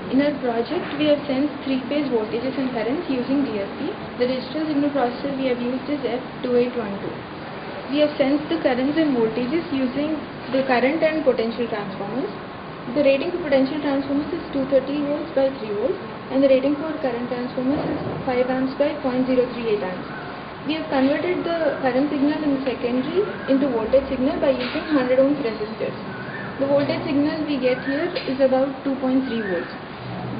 In our project, we have sensed three-phase voltages and currents using DSP. The digital signal processor we have used is F2812. We have sensed the currents and voltages using the current and potential transformers. The rating for potential transformers is 230 volts by 3 volts, and the rating for current transformers is 5 amps by 0.038 amps. We have converted the current signal in the secondary into voltage signal by using 100 ohms resistors. The voltage signal we get here is about 2.3 volts.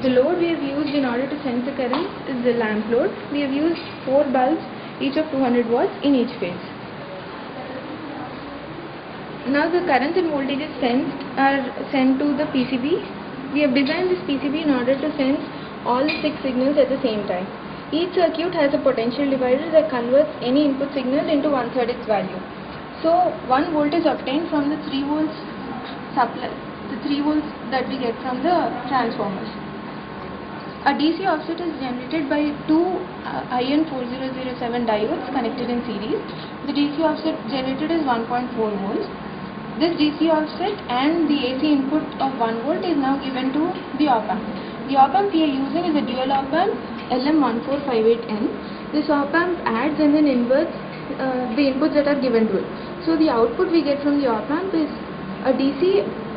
The load we have used in order to sense the current is the lamp load. We have used 4 bulbs, each of 200 watts in each phase. Now the currents and voltages sensed are sent to the PCB. We have designed this PCB in order to sense all the 6 signals at the same time. Each circuit has a potential divider that converts any input signal into 1/3 its value. So 1 volt is obtained from the 3 volts supply, the 3 volts that we get from the transformers. A DC offset is generated by 2 IN4007 diodes connected in series. The DC offset generated is 1.4 volts. This DC offset and the AC input of 1 volt is now given to the op-amp. The op-amp we are using is a dual op-amp LM1458N. This op-amp adds and then inverts the inputs that are given to it. So the output we get from the op-amp is a DC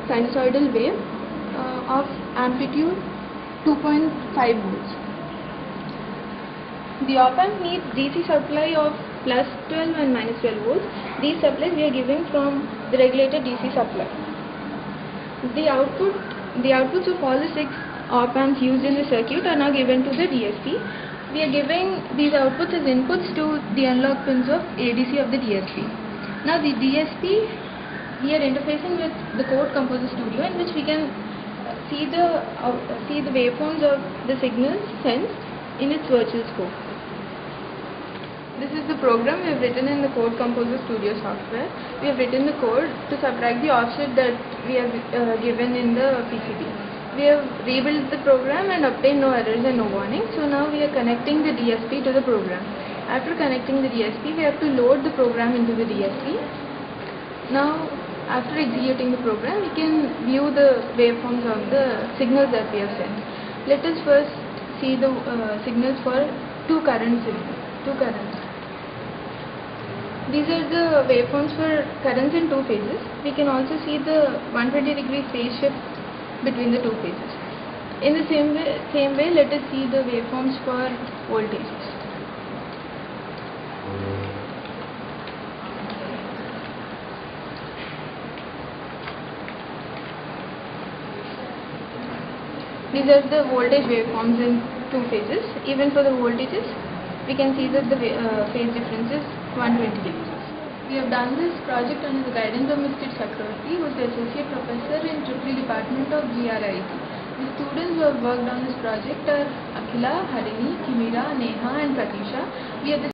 sinusoidal wave of amplitude 2.5 volts. The op-amp needs DC supply of plus 12 and minus 12 volts. These supplies we are giving from the regulated DC supply. The outputs of all the 6 op-amps used in the circuit are now given to the DSP. We are giving these outputs as inputs to the analog pins of ADC of the DSP. Now the DSP, we are interfacing with the Code Composer Studio, in which we can see the waveforms of the signals sensed in its virtual scope. This is the program we have written in the Code Composer Studio software. We have written the code to subtract the offset that we have given in the PCB. We have rebuilt the program and obtained no errors and no warnings. So now we are connecting the DSP to the program. After connecting the DSP, we have to load the program into the DSP. Now, after executing the program, we can view the waveforms of the signals that we have sent. Let us first see the signals for two currents. These are the waveforms for currents in 2 phases. We can also see the 120-degree phase shift between the 2 phases. In the same way, let us see the waveforms for voltages. These are the voltage waveforms in 2 phases. Even for the voltages, we can see that the phase difference is 120 degrees. We have done this project under the guidance of Mr. Chakravarti, who is the Associate Professor in EEE Department of GRIT. The students who have worked on this project are Akhila, Harini, Kimira, Neha and Pratisha. We are the